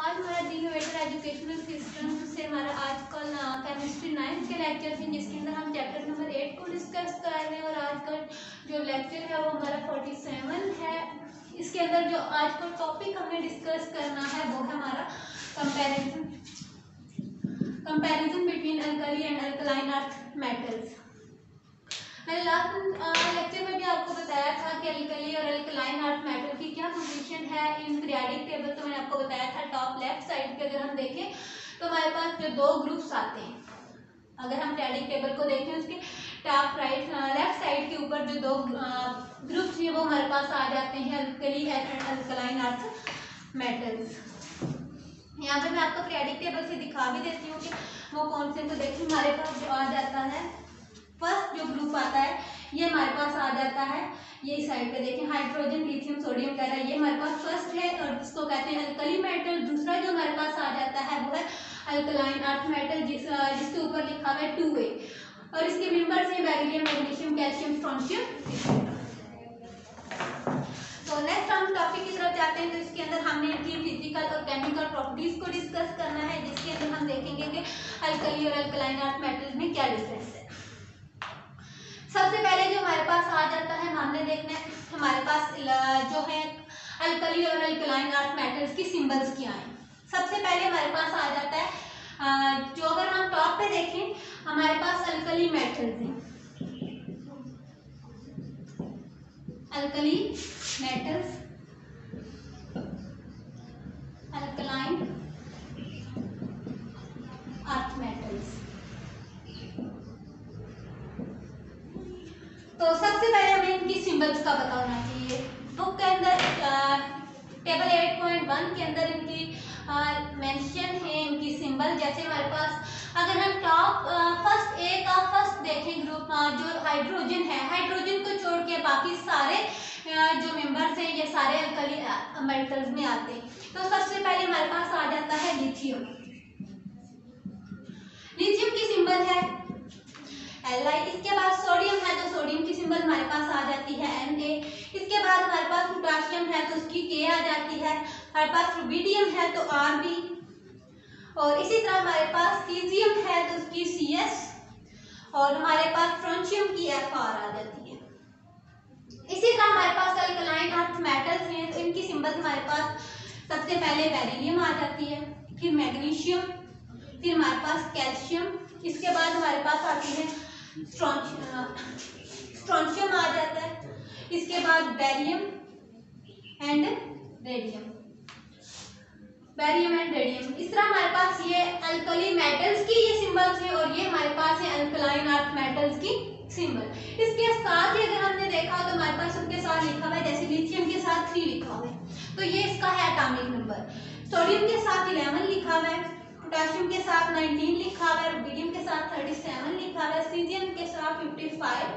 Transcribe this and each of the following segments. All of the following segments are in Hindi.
आज हमारा दी वेटर एजुकेशनल सिस्टम से हमारा आज कल केमिस्ट्री 9th के लेक्चर हैं, जिसके अंदर हम चैप्टर नंबर 8 को डिस्कस कर रहे हैं। और आज का जो लेक्चर है वो हमारा 47 है। इसके अंदर जो आज का टॉपिक हमें डिस्कस करना है वो है हमारा comparison between alkali and alkaline earth metals. मैंने लास्ट लेक्चर में भी आपको बताया था कि अल्कली और अल्कलाइन अर्थ मेटल की क्या पोजीशन है इन पीरियोडिक टेबल। तो मैंने आपको बताया था टॉप लेफ्ट साइड पे अगर हम देखें तो हमारे पास जो दो ग्रुप्स आते हैं, अगर हम पीरियोडिक टेबल को देखें उसके टॉप लेफ्ट साइड के ऊपर जो दो ग्रुप्स हैं वो हमारे पास आ जाते हैं, alkali and alkaline earth metals. यहाँ पे मैं आपको पीरियोडिक टेबल से दिखा भी देती हूँ कि वो कौन से। तो देखिए हमारे पास जो आ जाता है फर्स्ट जो ग्रुप आता है ये हमारे पास आ जाता है, ये साइड पे देखें हाइड्रोजन लिथियम सोडियम कह रहा है, ये हमारे पास फर्स्ट है और इसको कहते हैं अल्कली मेटल। दूसरा जो हमारे पास आ जाता है वो है अल्कलाइन अर्थ मेटल, जिसके ऊपर लिखा हुआ है 2A और इसके मेंबर्स हैं बेरिलियम, मैग्नीशियम, कैल्शियम, स्ट्रोंशियम। तो नेक्स्ट हम टॉपिक की तरफ जाते हैं। तो इसके अंदर हमने इनकी फिजिकल और केमिकल प्रॉपर्टीज को डिस्कस करना है, जिसके अंदर हम देखेंगे कि अल्कली और अल्कलाइन अर्थ मेटल्स में क्या डिफरेंस है। सबसे पहले जो हमारे पास आ जाता है हमने देखना है हमारे पास जो है अल्कली और अल्कलाइन अर्थ मेटल्स की सिंबल्स क्या हैं। सबसे पहले हमारे पास आ जाता है जो अगर हम टॉप पे देखें हमारे पास अल्कली मेटल्स हैं, alkali metals, alkaline earth metals. तो सबसे पहले हमें इनकी सिंबल्स का पता होना चाहिए। बुक के अंदर टेबल 8.1 के अंदर इनकी मेंशन है इनकी सिंबल। जैसे हमारे पास अगर हम टॉप फर्स्ट ए का फर्स्ट देखें ग्रुप जो हाइड्रोजन है, हाइड्रोजन को छोड़ के बाकी सारे जो मेंबर्स हैं ये सारे अल्कली मेटल्स में आते हैं। तो सबसे पहले हमारे पास आ जाता है लिथियम। लिथियम की सिंबल है Li। इसके बाद सोडियम है तो सोडियम की सिंबल हमारे पास आ जाती है Na। इसके बाद हमारे पास पोटाशियम है तो उसकी K आ जाती है। हमारे पास रुबिडियम है तो Rb और इसी तरह हमारे पास सीजियम है तो उसकी Cs और हमारे पास फ्रोंशियम की Fr आ जाती है। इसी तरह हमारे पास अल्कलाइन अर्थ मेटल्स हैं तो इनकी सिंबल हमारे पास सबसे पहले बेरिलियम आ जाती है, फिर मैग्नीशियम, फिर हमारे पास कैल्शियम, इसके बाद हमारे पास आती है स्ट्रोंशियम आ जाता है, इसके बाद barium and radium, barium and radium. इस तरह हमारे पास ये अल्कली मेटल्स की ये सिंबल्स हैं और ये हमारे पास है अल्कलाइन अर्थ मेटल्स की सिंबल। इसके साथ ही अगर हमने देखा तो हमारे पास उनके साथ लिखा हुआ है, जैसे लिथियम के साथ 3 लिखा हुआ है तो ये इसका है एटॉमिक नंबर। सोडियम के साथ 11 लिखा हुआ है, पोटेशियम के साथ 19 लिखा हुआ है, रुबिडियम के साथ 37 लिखा हुआ है, सीजियम के साथ 55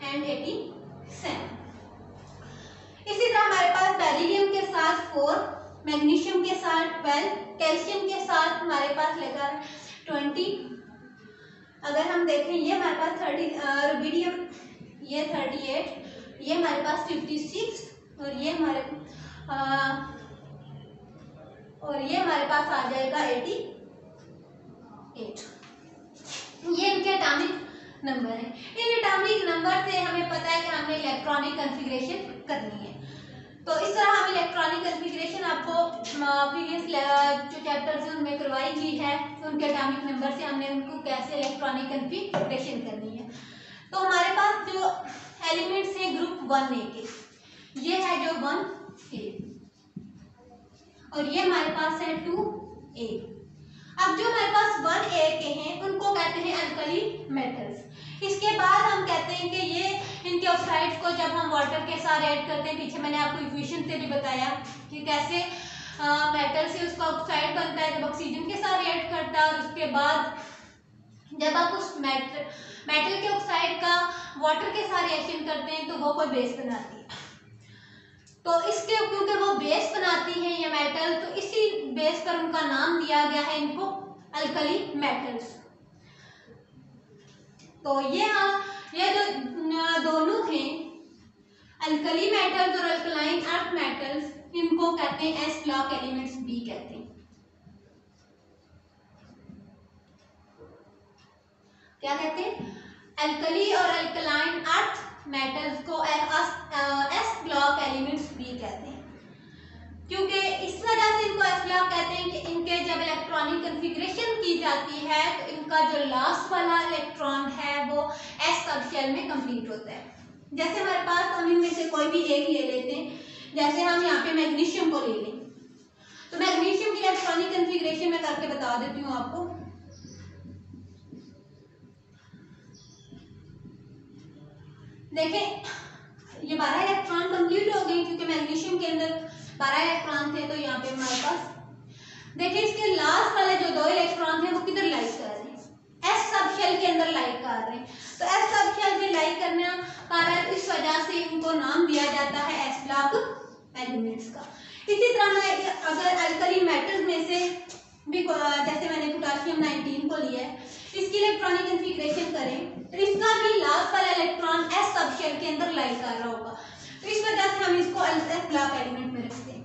एंड 87। इसी तरह हमारे पास बेरिलियम के साथ 4, मैग्नीशियम के साथ 12, कैल्शियम के साथ हमारे पास लगा है 20। अगर हम देखें ये हमारे पास 30, रुबिडियम ये 38, ये हमारे पास 56 और ये हमारे पास आ जाएगा 88। ये इनके एटॉमिक नंबर हैं। इन एटॉमिक नंबर से हमें पता है कि हमें इलेक्ट्रॉनिक कॉन्फ़िगरेशन करनी है। तो इस तरह हम इलेक्ट्रॉनिक कॉन्फ़िगरेशन आपको प्रीवियस जो चैप्टर्स हैं उनमें करवाई गई है, तो उनके एटॉमिक नंबर से हमने उनको कैसे इलेक्ट्रॉनिक कॉन्फ़िगरेशन करनी है। तो हमारे पास जो एलिमेंट्स हैं ग्रुप 1A के, ये है जो 1A और ये हमारे पास है 2A। अब जो हमारे पास 1A के हैं उनको कहते हैं अल्कली मेटल्स। इसके बाद हम कहते हैं कि ये इनके ऑक्साइड्स को जब हम वाटर के साथ ऐड करते हैं, पीछे मैंने आपको इक्वेशन से भी बताया कि कैसे मेटल से उसका ऑक्साइड बनता है जब ऑक्सीजन के साथ ऐड करता है, और उसके बाद जब आप उस मेटल के ऑक्साइड का वाटर के साथ रिएक्शन करते हैं तो वो कोई बेस बनाती है। तो इसके क्योंकि वो बेस बनाती है ये मेटल, तो इसी बेस पर उनका नाम दिया गया है इनको अल्कली मेटल्स। तो ये जो दोनों हैं अल्कली मेटल्स और अल्कलाइन अर्थ मेटल्स, इनको कहते हैं एस ब्लॉक एलिमेंट्स बी कहते हैं। क्या कहते हैं, अल्कली और अल्कलाइन अर्थ मेटल्स को एस ब्लॉक एलिमेंट्स भी कहते हैं, क्योंकि इस वजह से इनको एस ब्लॉक कहते हैं कि इनके जब इलेक्ट्रॉनिक कॉन्फ़िगरेशन की जाती है तो इनका जो लास्ट वाला इलेक्ट्रॉन है वो एस सब शेल में कंप्लीट होता है। जैसे हमारे पास हम इनमें से कोई भी एक ले लेते हैं, जैसे हम यहाँ पे मैग्नीशियम को ले लें, तो मैग्नीशियम की इलेक्ट्रॉनिक कॉन्फ़िगरेशन मैं करके बता देती हूँ आपको। देखें, ये 12 इलेक्ट्रॉन कंप्लीट हो गए क्योंकि मैग्नीशियम के अंदर 12 इलेक्ट्रॉन थे, तो यहाँ पे हमारे पास देखिए इसके लास्ट वाले जो 2 इलेक्ट्रॉन थे वो किधर लाइक कर रहे हैं, एस सब शेल के अंदर लाइक कर रहे हैं। तो एस सब शेल में लाइक करने कारण इस वजह से इनको नाम दिया जाता है एस ब्लॉक एलिमेंट्स का। इसी तरह मैं अगर अल्कली मेटल्स में से भी जैसे मैंने पोटेशियम 19 को लिया है, इसकी इलेक्ट्रॉनिक कॉन्फ़िगरेशन करें तो इसका भी लास्ट वाला इलेक्ट्रॉन एस सब शेल के अंदर लाइक कर रहा होगा, तो इस वजह से हम इसको एस ब्लॉक एलिमेंट में रखते हैं।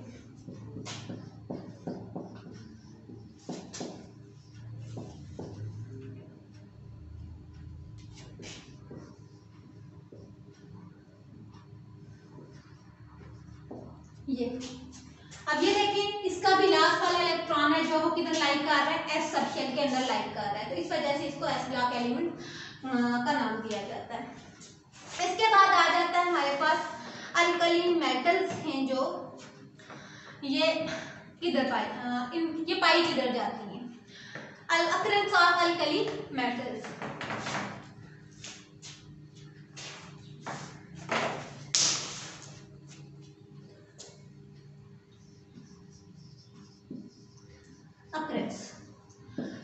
अब ये देखिए इसका भी लास्ट वाला इलेक्ट्रॉन है जो वो किधर लाइक कर रहा है, एस सब शेल के अंदर लाइक कर रहा है, तो इस वजह से इसको एस ब्लॉक एलिमेंट का नाम दिया जाता है। इसके बाद आ जाता है हमारे पास अल्कली मेटल्स हैं, जो ये किधर ये पाई किधर जाती हैं, अकरेंस ऑफ अल्कली मेटल्स।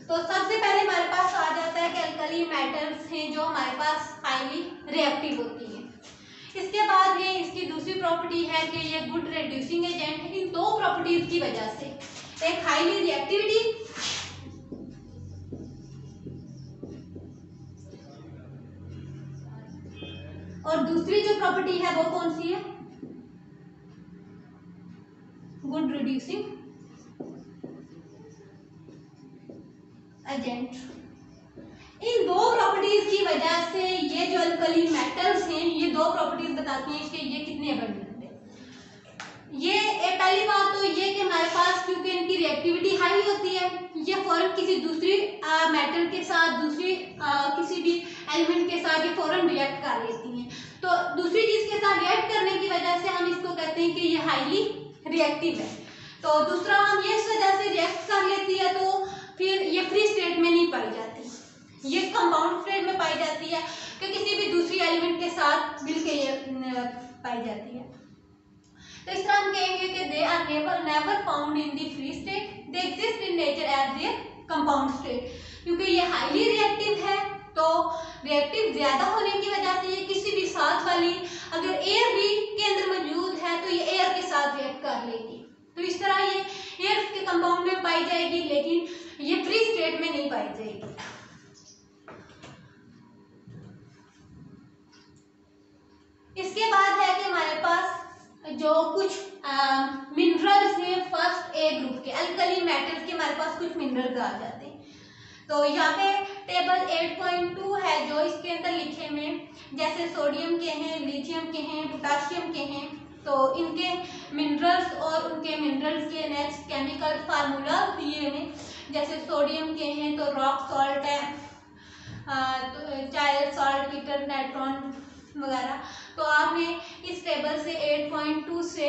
तो सबसे पहले हमारे पास आ जाता है कि अल्कली मेटल्स हैं जो हमारे पास हाईली रिएक्टिव होती हैं। इसके बाद ये इसकी दूसरी प्रॉपर्टी है कि ये गुड रिड्यूसिंग एजेंट है। इन 2 प्रॉपर्टीज की वजह से, एक हाईली रिएक्टिविटी और दूसरी जो प्रॉपर्टी है वो कौन सी है, गुड रिड्यूसिंग एजेंट। इन 2 प्रॉपर्टीज की वजह से ये जो अल्कली मेटल्स हैं, ये 2 प्रॉपर्टीज बताती हैं कि ये कितने अबंडेंट है। ये पहली बात तो ये कि हमारे पास क्योंकि इनकी रिएक्टिविटी हाई होती है, ये फौरन किसी दूसरी मेटल के साथ, दूसरी किसी भी एलिमेंट के साथ ये फौरन रिएक्ट कर लेती हैं। तो दूसरी चीज के साथ रिएक्ट करने की वजह से हम इसको कहते हैं कि ये हाईली रिएक्टिव है। तो दूसरा हम ये इस वजह से रिएक्ट कर लेती है तो फिर ये फ्री स्टेट में नहीं पाई जाती, ये कंपाउंड स्टेट में पाई जाती है कि किसी भी दूसरी एलिमेंट के साथ मिलके ये पाई जाती है। तो इस तरह हम कहेंगे कि they are never found in the free state, they exist in nature as their compound state. क्योंकि ये हाईली रिएक्टिव है तो रिएक्टिव ज्यादा होने की वजह से ये किसी भी साथ वाली, अगर एयर भी के अंदर मौजूद है तो ये एयर के साथ रिएक्ट कर लेगी। तो इस तरह ये एयर के कंपाउंड में पाई जाएगी, लेकिन ये फ्री स्टेट में नहीं पाई जाएगी। इसके बाद है कि हमारे पास जो कुछ मिनरल्स हैं फर्स्ट ए ग्रुप के, अल्कली मेटल्स के हमारे पास कुछ मिनरल्स आ जाते हैं। तो यहाँ पे टेबल 8.2 है जो इसके अंदर लिखे हुए, जैसे सोडियम के हैं, लिथियम के हैं, पोटाशियम के हैं। तो इनके मिनरल्स और उनके मिनरल्स के नेक्स्ट केमिकल फार्मूला दिए हुए, जैसे सोडियम के हैं तो रॉक सॉल्ट है, तो चाहे सॉल्ट कीटर नाइट्रॉन वगैरह। तो आपने इस टेबल से 8.2 से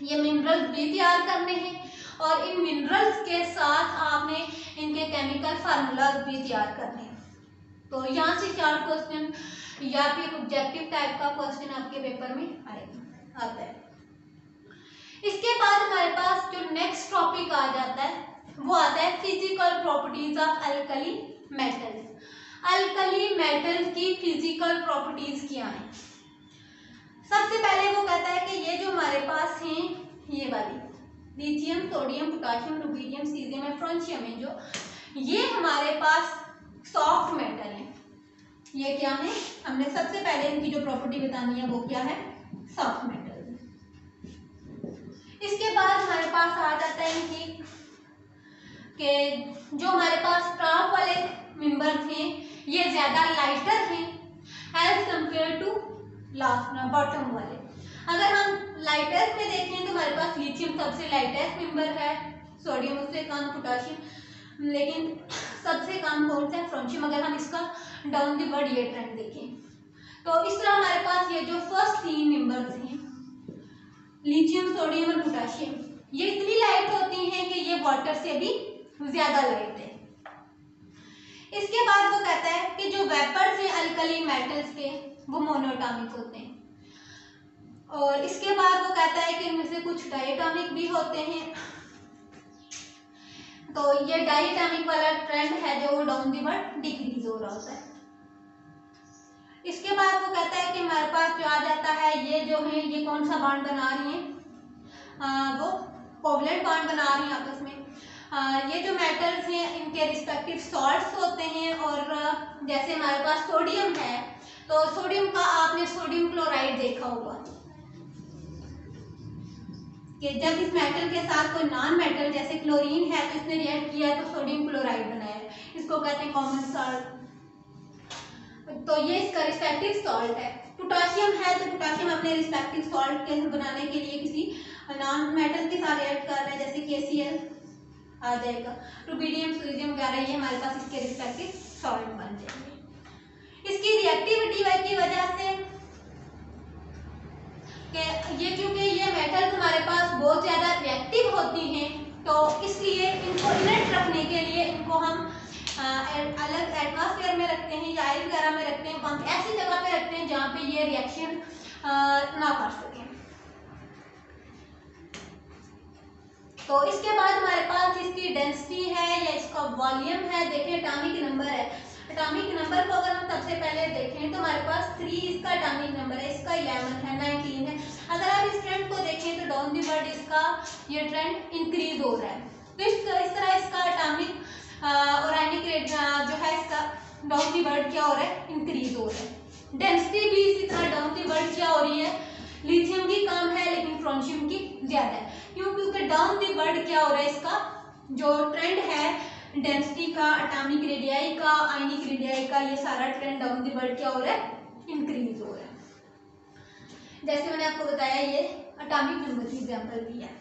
ये मिनरल्स भी तैयार करने हैं और इन मिनरल्स के साथ आपने इनके केमिकल फार्मूला भी तैयार करने हैं। तो यहाँ से 4 क्वेश्चन या फिर ऑब्जेक्टिव टाइप का क्वेश्चन आपके पेपर में आता है। इसके बाद हमारे पास जो नेक्स्ट टॉपिक आ जाता है वो आता है physical properties of alkali metals. Alkali metals की फिजिकल प्रॉपर्टीज क्या हैं? सबसे पहले वो कहता है कि ये जो हमारे पास हैं, ये वाली lithium, sodium, potassium, rubidium, caesium है, फ्रांशियम है, जो ये हमारे पास सॉफ्ट मेटल है। ये क्या है? हमने सबसे पहले इनकी जो प्रॉपर्टी बतानी है वो क्या है? Soft metal. इसके बाद हमारे पास आ जाता है इनकी के जो हमारे पास ट्राफ वाले मेंबर्स हैं, ये ज्यादा लाइटर हैं as compare to last bottom वाले। अगर हम लाइटेस्ट में देखें तो हमारे पास लिथियम सबसे लाइटेस्ट मेंबर है, सोडियम उससे कम, पोटाशियम, लेकिन सबसे कम कौन सा है, फ्रोंशियम। अगर हम इसका डाउन द वर्ड ये ट्रेंड देखें तो इस तरह हमारे पास ये जो फर्स्ट 3 मेंबर्स हैं लिथियम, सोडियम और पोटाशियम, ये इतनी लाइट होती हैं कि ये वाटर से भी ज्यादा लाइट है। इसके बाद वो कहता है कि जो वेपर्स हैं अल्कली मेटल्स के वो मोनोएटॉमिक होते हैं, और इसके बाद वो कहता है कि इनमें से कुछ डायटॉमिक भी होते हैं। तो ये डायटॉमिक वाला ट्रेंड है जो डाउन द वर्ड डिक्रीज हो रहा होता है। इसके बाद वो कहता है कि हमारे पास जो आ जाता है ये जो है ये कौन सा बॉन्ड बना रही हैं, वो कोवलेंट बॉन्ड बना रही हैं आपस में। ये जो मेटल्स हैं इनके रिस्पेक्टिव सॉल्ट्स होते हैं, और जैसे हमारे पास सोडियम है तो सोडियम का आपने सोडियम क्लोराइड देखा होगा कि जब इस मेटल के साथ कोई नॉन मेटल जैसे क्लोरीन है तो इसने रिएक्ट किया तो सोडियम क्लोराइड बनाया, इसको कहते हैं कॉमन सॉल्ट। तो ये इसका रिस्पेक्टिव सॉल्ट है। पोटाशियम है तो पोटाशियम अपने रिस्पेक्टिव सॉल्ट के बनाने के लिए किसी नॉन मेटल के साथ रिएक्ट कर रहे हैं, जैसे KCl आ जाएगा, रुबिडियम, सोडियम वगैरह, ये हमारे पास इसके रिस्पेक्टिव सॉल्ट बन जाएंगे। इसकी रिएक्टिविटी की वजह से कि ये क्योंकि ये मेटल्स हमारे पास बहुत ज्यादा रिएक्टिव होती हैं तो इसलिए इनको इनर्ट रखने के लिए इनको हम अलग एटमॉस्फेयर में रखते हैं या आयल वगैरह में रखते हैं, हम ऐसी जगह पे रखते हैं जहाँ पे ये रिएक्शन ना कर सकें। तो इसके बाद हमारे पास इसकी डेंसिटी है या इसका वॉल्यूम है। देखिए एटॉमिक नंबर है, एटॉमिक नंबर को अगर हम सबसे पहले देखें तो हमारे पास 3 इसका एटॉमिक नंबर है, इसका 11 है, 19 है। अगर आप इस ट्रेंड को देखें तो डाउन द वर्ड इसका ये ट्रेंड इंक्रीज हो रहा है। तो इस तरह इसका एटॉमिक और आयनिक जो है इसका डाउन द वर्ड क्या हो रहा है, इंक्रीज हो रहा है। डेंसिटी भी इसी तरह डाउन द वर्ड क्या हो रही है, लिथियम की कम है लेकिन फ्रोंशियम की ज्यादा है। क्यों? क्योंकि डाउन द वर्ड क्या हो रहा है, इसका जो ट्रेंड है डेंसिटी का, एटॉमिक रेडियाई का, आयनिक रेडियाई का, ये सारा ट्रेंड डाउन द वर्ड क्या हो रहा है, इंक्रीज हो रहा है। जैसे मैंने आपको बताया ये एटॉमिक नंबर की एग्जांपल भी है।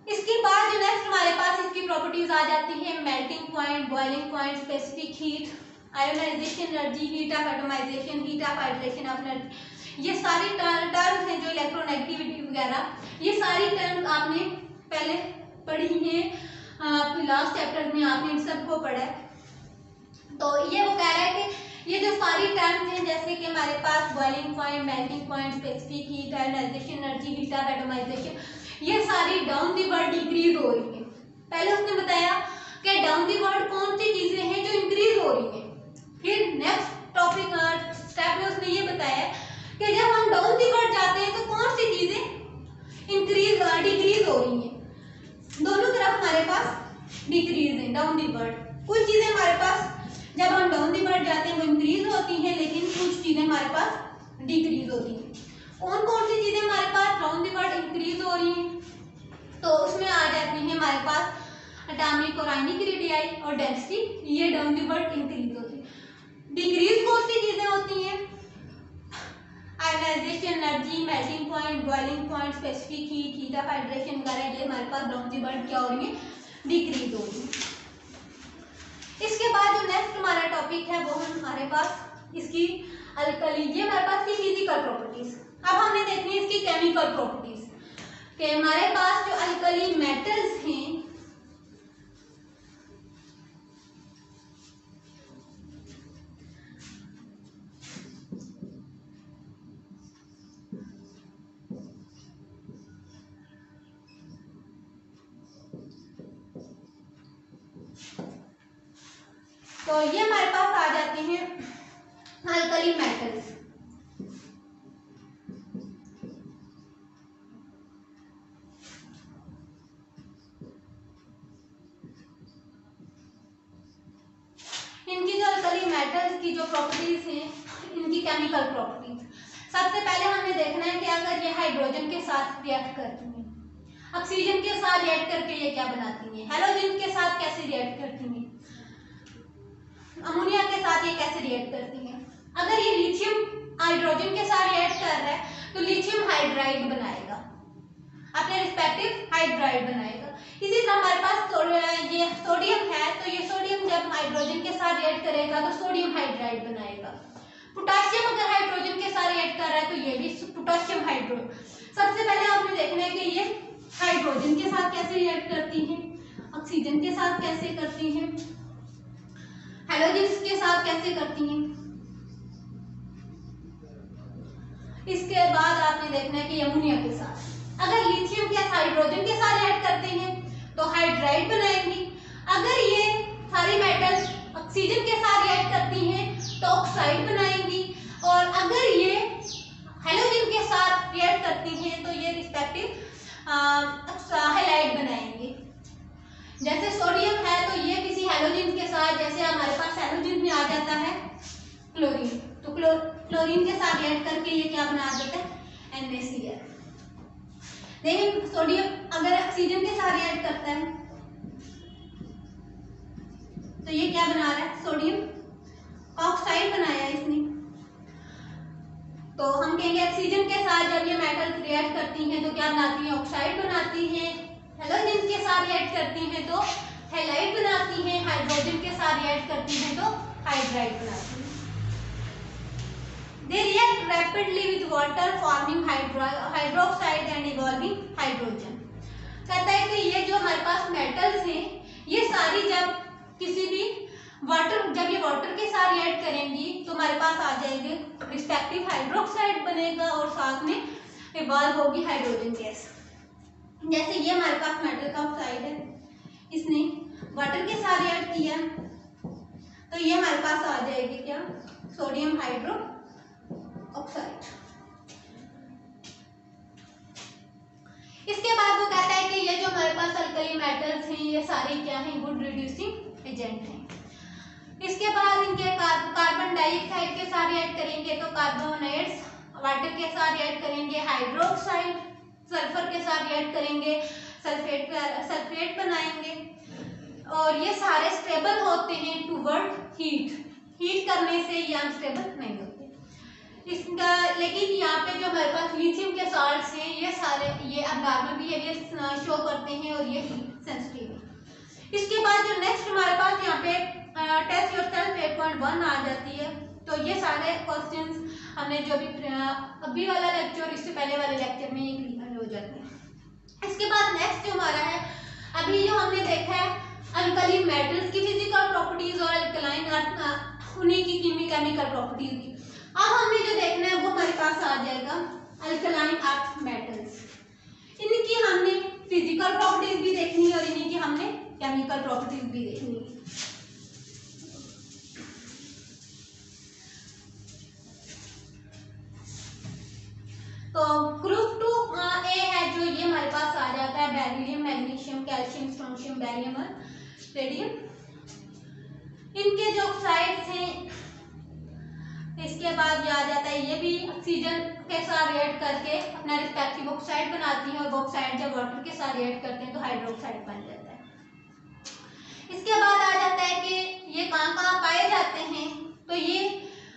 इसके बाद जो नेक्स्ट हमारे पास इसकी प्रॉपर्टीज आ जाती है, melting point, boiling point, specific heat, ionisation energy, heat of atomization, heat of hydration of energy. ये सारी टर्म्स हैं जो इलेक्ट्रोनेगेटिविटी वगैरह, ये सारी टर्म्स आपने पहले पढ़ी हैं, लास्ट चैप्टर में आपने इन सबको पढ़ा है। तो ये वो कह रहा है कि ये जो सारी टर्म्स हैं जैसे कि हमारे पास boiling point, melting point, specific heat, ionisation energy, heat of atomisation, ये सारी डाउन द वर्ड डिक्रीज हो रही है। पहले उसने बताया कि डाउन द वर्ड कौन सी चीजें हैं जो इंक्रीज हो रही हैं। फिर नेक्स्ट टॉपिक स्टेप में उसने ये बताया कि जब हम डाउन द वर्ड जाते हैं तो कौन सी चीजें इंक्रीज डिक्रीज हो रही हैं। दोनों तरफ हमारे पास डिक्रीज है डाउन द वर्ड। कुछ चीजें हमारे पास जब हम डाउन द वर्ड जाते हैं वो इंक्रीज होती हैं, लेकिन कुछ चीजें हमारे पास डिक्रीज होती हैं। कौन कौन सी चीजें हमारे पास डाउन द वर्ड इंक्रीज हो रही हैं, तो उसमें आ जाती है हमारे पास एटॉमिक और आयनिक रेडियाई और डेंसिटी, ये डाउन द वर्ड इंक्रीज होती है। डिक्रीज कौन सी चीजें होती हैं, ionization energy, melting point, boiling point, specific heat, heat of hydration वगैरह, ये हमारे पास डाउन द वर्ड क्या हो रही है, डिक्रीज हो रही है। इसके बाद जो नेक्स्ट हमारा टॉपिक है वो है हमारे पास इसकी अल्कली, ये हमारे पास की फिजिकल प्रॉपर्टीज। अब हमने देखनी है इसकी केमिकल प्रॉपर्टीज कि हमारे पास जो अल्कली मेटल्स हैं तो ये हमारे पास आ जाते हैं अल्कली मेटल्स। इनकी जो अल्कली मेटल्स की जो प्रॉपर्टीज हैं, इनकी केमिकल प्रॉपर्टीज, सबसे पहले हमें देखना है कि अगर ये हाइड्रोजन के साथ रिएक्ट करती हैं, ऑक्सीजन के साथ रिएक्ट करके ये क्या बनाती हैं, हैलोजन के साथ कैसे रिएक्ट करती हैं। अमोनिया के साथ ये कैसे रिएक्ट करती हैं। अगर ये लिथियम हाइड्रोजन के साथ रिएक्ट कर रहा है तो लिथियम हाइड्राइड बनाएगा, अपने रिस्पेक्टिव हाइड्राइड बनाएगा। इसी तरह हमारे पास ये सोडियम है, तो ये सोडियम जब हाइड्रोजन के साथ रिएक्ट करेगा तो सोडियम हाइड्राइड बनाएगा। पोटासियम अगर हाइड्रोजन के साथ रिएक्ट कर रहा है तो ये भी पोटासियम हाइड्रोड। सबसे पहले आपने देखना है कि ये हाइड्रोजन के साथ कैसे रिएक्ट करती हैं, ऑक्सीजन के साथ कैसे करती हैं, हैलोजन्स के साथ कैसे करती हैं। इसके बाद आपने देखना है कि अमोनिया के साथ, अगर लिथियम के हाइड्रोजन के साथ रिएक्ट करते हैं तो हाइड्राइड बनाएंगी। अगर ये सारी मेटल्स ऑक्सीजन के साथ रिएक्ट करती हैं तो ऑक्साइड बनाएंगी। और अगर ये हैलोजन के साथ रिएक्ट करती हैं तो ये रिस्पेक्टिव हैलाइड बनाएंगे। जैसे सोडियम है तो ये किसी हैलोजन के साथ, जैसे हमारे पास हैलोजन में आ जाता है क्लोरीन, तो क्लोरीन के साथ रिएक्ट करके ये क्या बना देता है NaCl। लेकिन सोडियम अगर ऑक्सीजन के साथ रिएक्ट करता है तो ये क्या बना रहा है, सोडियम ऑक्साइड बनाया इसने। तो हम कहेंगे ऑक्सीजन के साथ जब ये मेटल्स रिएक्ट करती हैं तो क्या बनाती हैं, ऑक्साइड बनाती हैं। हैलोजन के साथ रिएक्ट करती हैं तो हैलाइड बनाती हैं। हाइड्रोजन के साथ रिएक्ट करती हैं तो हाइड्राइड बनाती हैं। They react rapidly with water forming hydroxide and evolving hydrogen। कहता है कि ये जो हमारे पास मेटल्स हैं ये सारी जब किसी भी जब ये वाटर के साथ रिएक्ट करेंगी तो हमारे पास आ जाएंगे रिस्पेक्टिव हाइड्रोक्साइड बनेगा और साथ में इवॉल्व होगी हाइड्रोजन गैस। जैसे ये हमारे पास मेटल का ऑक्साइड है, इसने वाटर के साथ रिएक्ट किया तो ये हमारे पास आ जाएगी क्या, सोडियम हाइड्रो ऑक्साइड। इसके बाद वो कहता है कि ये जो हमारे पास अल्कली मेटल्स हैं ये सारे क्या हैं, गुड रिड्यूसिंग एजेंट हैं। इसके बाद इनके कार्बन डाइऑक्साइड के साथ रिएक्ट करेंगे तो कार्बोनेट्स, वाटर के साथ रिएक्ट करेंगे हाइड्रोक्साइड, सल्फर के साथ रिएक्ट करेंगे सल्फेट बनाएंगे। और ये सारे स्टेबल होते हैं टूवर्ड हीट करने से ये अनस्टेबल नहीं होते इसका। लेकिन यहाँ पे जो हमारे पास लिथियम के साल्ट्स हैं ये सारे ये अबनॉर्मल बिहेवियर शो करते हैं और ये हीट सेंसिटिव है। इसके बाद जो नेक्स्ट हमारे पास यहाँ पे टेस्ट योरसेल्फ 8.1 आ जाती है। तो ये सारे क्वेश्चंस हमने जो भी अभी वाला लेक्चर इससे पहले वाले लेक्चर में ये क्लियर हो जाते हैं। इसके बाद नेक्स्ट जो हमारा है, अभी जो हमने देखा है अल्कली मेटल्स की फिजिकल प्रॉपर्टीज और अल्कलाइन अर्थ उन्हीं की केमिकल प्रॉपर्टीज की। अब हमने जो देखना है वो हमारे पास आ जाएगा अल्कलाइन अर्थ मेटल्स। इनकी हमने फिजिकल प्रॉपर्टीज भी देखनी है और इन्हीं की हमने केमिकल प्रॉपर्टीज भी देखनी है। तो ग्रुप 2A है जो ये हमारे पास आ जाता है beryllium, magnesium, calcium, strontium, barium और रेडियम। इनके जो ऑक्साइड्स हैं इसके बाद ये आ जाता है, ये भी ऑक्सीजन के साथ रिएक्ट करके अपना रिस्पेक्टिव ऑक्साइड बनाती है और वो ऑक्साइड जब वाटर के साथ रिएक्ट करते हैं तो हाइड्रोक्साइड बन जाता है। इसके बाद आ जाता है कि ये कहाँ पाए जाते हैं, तो ये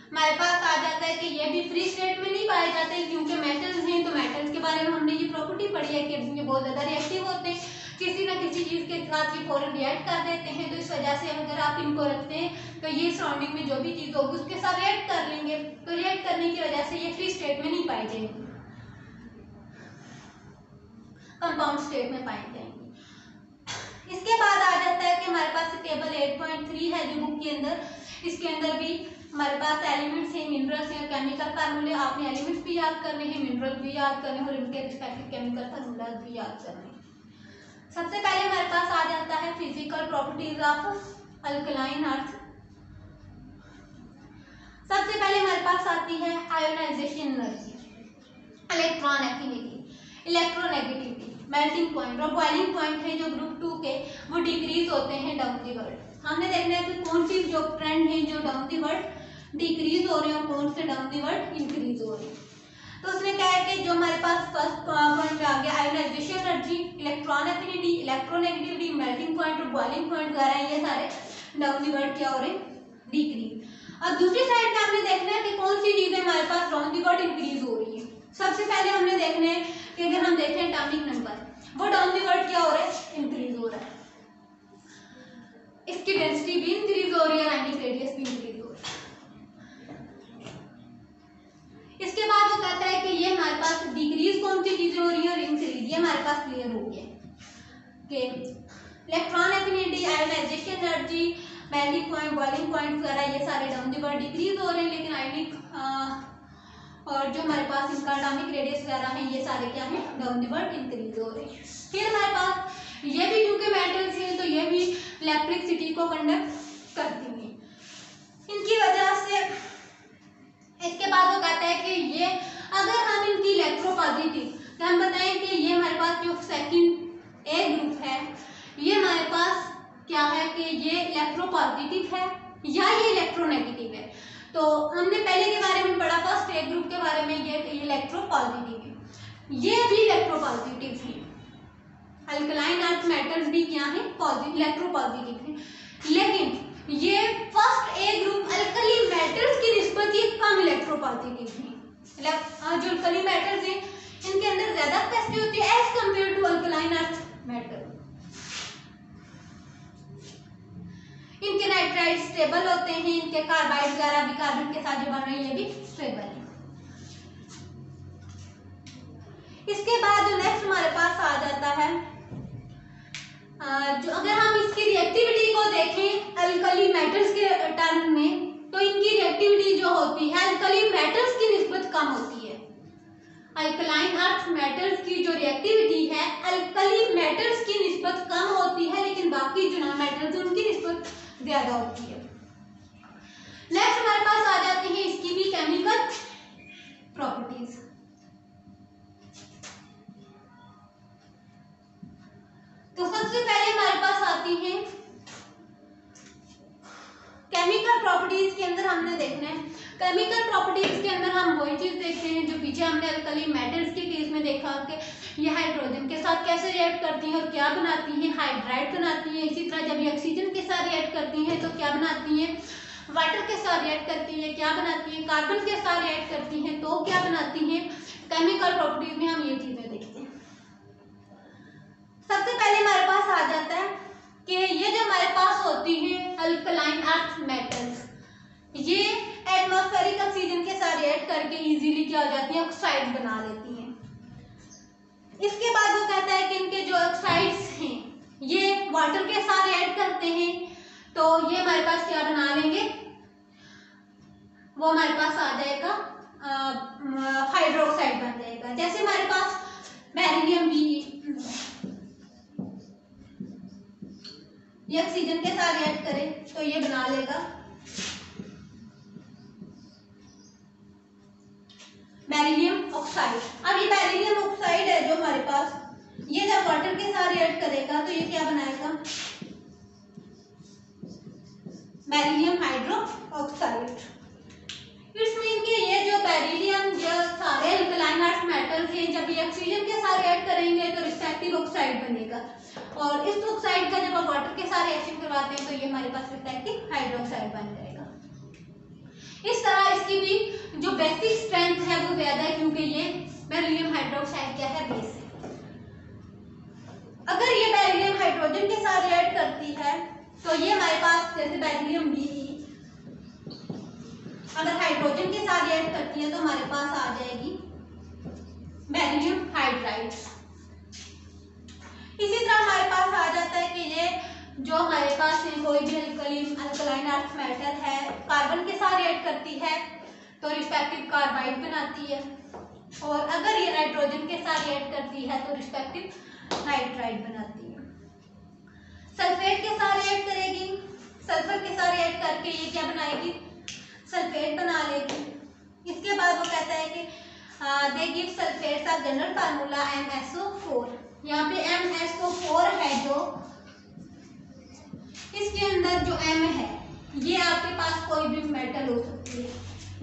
हमारे पास आ जाता है कि ये भी फ्री स्टेट में नहीं पाए जाते क्योंकि मेटल्स हैं। तो मेटल्स के बारे में हमने ये प्रॉपर्टी पढ़ी है कि ये बहुत ज़्यादा रिएक्टिव होते हैं, किसी ना किसी चीज़ के साथ ये फौरन रिएक्ट कर देते हैं। तो इस वजह से अगर आप इनको रखते हैं तो ये सराउंडिंग में जो भी चीज़ होगी उसके साथ रिएक्ट कर लेंगे, तो रिएक्ट करने की वजह से ये फ्री स्टेट में नहीं पाई जाएंगी, कंपाउंड स्टेट में पाई जाएंगी। इसके बाद आ जाता है कि हमारे पास टेबल 8.3 है जो बुक के अंदर, इसके अंदर भी हमारे पास एलिमेंट्स हैं, मिनरल्स हैं, केमिकल फार्मूले। आपने एलिमेंट्स भी याद करने हैं, मिनरल भी याद करने हैं और इनके रिस्पेक्टिव केमिकल फार्मूला भी याद करने हैं। सबसे पहले हमारे पास आ जाता है physical properties of alkaline earth. सबसे पहले हमारे पास आती है ionization energy, electron affinity, electronegativity, melting point और बॉइलिंग पॉइंट है जो ग्रुप 2 के वो डिक्रीज होते हैं डाउन दी वर्ल्ड। हमने देखना है कि कौन सी जो ट्रेंड है जो डाउन दी वर्ल्ड डिक्रीज हो रहे हैं और कौन से डाउन दी वर्ल्ड इंक्रीज हो रहे हैं। तो उसने कहा है कि जो हमारे पास फर्स्ट पॉइंट में आ गया ionization energy, electron affinity, electronegativity, melting point और बॉइलिंग पॉइंट वगैरह ये सारे डाउन दी वर्ल्ड क्या हो रहे हैं, डिक्रीज। अब दूसरी साइड पे हमने देखना है कि कौन सी चीजें हमारे पास राउंड द वर्ड इंक्रीज हो रही है। सबसे पहले हमने देखना है कि अगर हम देखें एटॉमिक नंबर, वो डाउन द वर्ड क्या हो रहा है, इंक्रीज हो रहा है, इसकी डेंसिटी भी इंक्रीज हो रही है, आयनिक रेडियस भी इंक्रीज हो रहा है। इसके बाद वो कहता है कि ये हमारे पास डिक्रीज कौन सी चीजें हो रही है और इंक्रीज, ये हमारे पास क्लियर हो गया कि electron affinity, ionization energy, melting point, boiling point वगैरह ये सारे डाउन द वर्ड डिक्रीज हो रहे हैं, लेकिन आयनिक और जो हमारे पास इनका एटॉमिक रेडियस वगैरह है ये सारे क्या है, डाउन द वर्ड इंक्रीज हो रहे हैं। फिर हमारे पास ये भी क्योंकि मेटल्स हैं तो ये भी इलेक्ट्रिसिटी को कंडक्ट करती हैं, इनकी वजह से। इसके बाद वो कहता है कि ये अगर हम इनकी इलेक्ट्रोपॉजिटिव, तो हम बताएं कि ये हमारे पास जो सेकंड ए ग्रुप है ये हमारे पास क्या है कि ये इलेक्ट्रोपॉजिटिव है या ये इलेक्ट्रोनेगेटिव है। तो हमने पहले के बारे में पढ़ा फर्स्ट ए ग्रुप के बारे में, ये इलेक्ट्रोपॉजिटिव है, ये भी इलेक्ट्रोपॉजिटिव है। अल्कलाइन अर्थ मेटल्स भी क्या है, इलेक्ट्रोपॉजिटिव है, लेकिन ये first A group alkali metals की निस्बत ये कम इलेक्ट्रोपॉजिटिव है। जो अल्कली मेटल्स हैं इनके अंदर ज्यादा कैपेसिटी होती है as compare to alkaline earth metal. इनके नाइट्राइड स्टेबल होते हैं, इनके कार्बाइड वगैरह भी कार्बन के साथ जो बन रहे हैं ये भी स्टेबल है। इसके बाद जो नेक्स्ट हमारे पास आ जाता है, जो अगर हम इसकी रिएक्टिविटी को देखें अल्कली मेटल्स के टर्म में, तो इनकी रिएक्टिविटी जो होती है अल्कली मेटल्स की निस्बत कम होती है। अल्कलाइन अर्थ मेटल्स की जो रिएक्टिविटी है अल्कली मेटल्स की निस्बत कम होती है, लेकिन बाकी जो नॉन मेटल्स उनकी निस्बत ज्यादा होती है। नेक्स्ट हमारे पास आ जाते हैं इसकी भी केमिकल प्रॉपर्टीज। तो सबसे पहले हमारे पास आती है केमिकल प्रॉपर्टीज के अंदर हमने देखना है, केमिकल प्रॉपर्टीज के अंदर हम वही चीज देखते हैं जो पीछे हमने अल्कली मेटल्स के केस में देखा कि ये हाइड्रोजन के साथ कैसे रिएक्ट करती हैं और क्या बनाती हैं, हाइड्राइड बनाती हैं। इसी तरह जब ये ऑक्सीजन के साथ रिएक्ट करती हैं तो क्या बनाती हैं, वाटर के साथ रिएक्ट करती हैं, क्या बनाती हैं, कार्बन के साथ रिएक्ट करती हैं तो क्या बनाती हैं। केमिकल प्रॉपर्टीज में हम ये चीजें देखते हैं। सबसे पहले हमारे पास आ जाता है कि ये जो हमारे पास होती है अल्कलाइन अर्थ मेटल्स, ये एटमॉस्फेरिक ऑक्सीजन के साथ रिएक्ट करके इजीली क्या हो जाती है, ऑक्साइड बना लेती हैं। इसके बाद वो कहता है कि इनके जो ऑक्साइड्स हैं ये वाटर के साथ रिएक्ट करते हैं तो ये हमारे पास क्या बना लेंगे, वो हमारे पास आ जाएगा हाइड्रोक्साइड बन जाएगा। जैसे हमारे पास बेरिलियम भी ये ऑक्सीजन के साथ रिएक्ट करे तो ये बना लेगा बेरिलियम ऑक्साइड। अब ये बेरिलियम ऑक्साइड है जो हमारे पास, ये जब वाटर के साथ रिएक्ट करेगा तो ये क्या बनाएगा, beryllium hydro oxide. It's mean कि ये जो बेरिलियम जो सारे अल्कलाइन अर्थ मेटल्स हैं जब ये ऑक्सीजन के साथ रिएक्ट करेंगे तो रिस्पेक्टिव ऑक्साइड बनेगा, और इस ऑक्साइड का जब आप वाटर के साथ रिएक्शन करवाते हैं तो ये हमारे पास रिस्पेक्टिव हाइड्रोक्साइड बन जाएगा। इस तरह इसकी भी जो बेसिक स्ट्रेंथ है वो ज्यादा है क्योंकि ये बेरिलियम हाइड्रोक्साइड क्या है, बेस है। अगर ये बेरिलियम हाइड्रोजन के साथ रिएक्ट करती है तो ये हमारे पास जैसे बेरिलियम बी अगर हाइड्रोजन के साथ रिएक्ट करती है तो हमारे पास आ जाएगी बेरिलियम हाइड्राइड। इसी तरह हमारे पास आ जाता है कि ये जो हमारे पास है कोई भी अल्कलाइन अर्थ मेटल है कार्बन के साथ रिएक्ट करती है तो रिस्पेक्टिव कार्बाइड बनाती है, और अगर ये नाइट्रोजन के साथ रिएक्ट करती है तो रिस्पेक्टिव नाइट्राइड बनाती है। सल्फेट के साथ रिएक्ट करेगी, सल्फर के साथ रिएक्ट करके ये क्या बनाएगी, सल्फेट बना लेगी। इसके बाद वो कहता है कि दे गिव सल्फेट का जनरल फार्मूला MsO4। यहाँ पे MsO4 है जो इसके अंदर जो M है ये आपके पास कोई भी मेटल हो सकती है,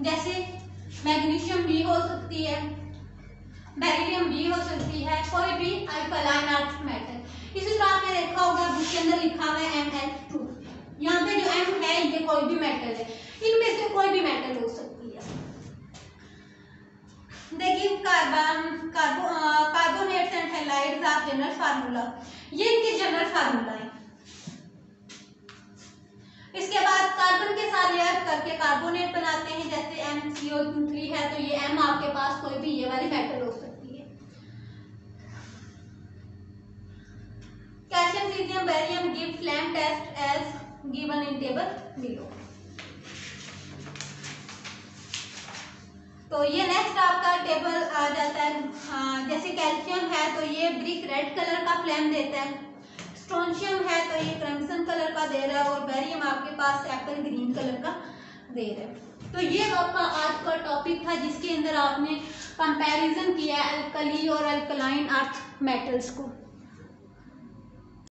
जैसे मैग्नीशियम भी हो सकती है, बेरिलियम भी हो सकती है, कोई भी अल्कलाइन अर्थ मेटल। इसी तरह आपने देखा होगा बुक के अंदर लिखा हुआ है Ml2। यहाँ पे जो M है ये कोई भी मेटल है, इनमें से कोई भी मेटल हो सकती है। देखिए carbonates and halides of general formula, ये इनके जनरल फार्मूला है। इसके बाद कार्बन के साथ लेयर करके कार्बोनेट बनाते हैं, जैसे MCO3 है तो ये M आपके पास कोई भी ये वाली मेटल हो सकती है। Calcium, caesium, barium give flame test as given in table below. तो ये नेक्स्ट आपका टेबल आ जाता है। जैसे कैल्शियम है तो ये ब्रिक रेड कलर का फ्लेम देता है, स्ट्रोंशियम है तो ये क्रिम्सन कलर का दे रहा है, और बेरियम आपके पास एप्पल ग्रीन कलर का दे रहा है। तो ये आपका आज का टॉपिक था जिसके अंदर आपने कंपैरिजन किया अल्कली और अल्कलाइन अर्थ मेटल्स को।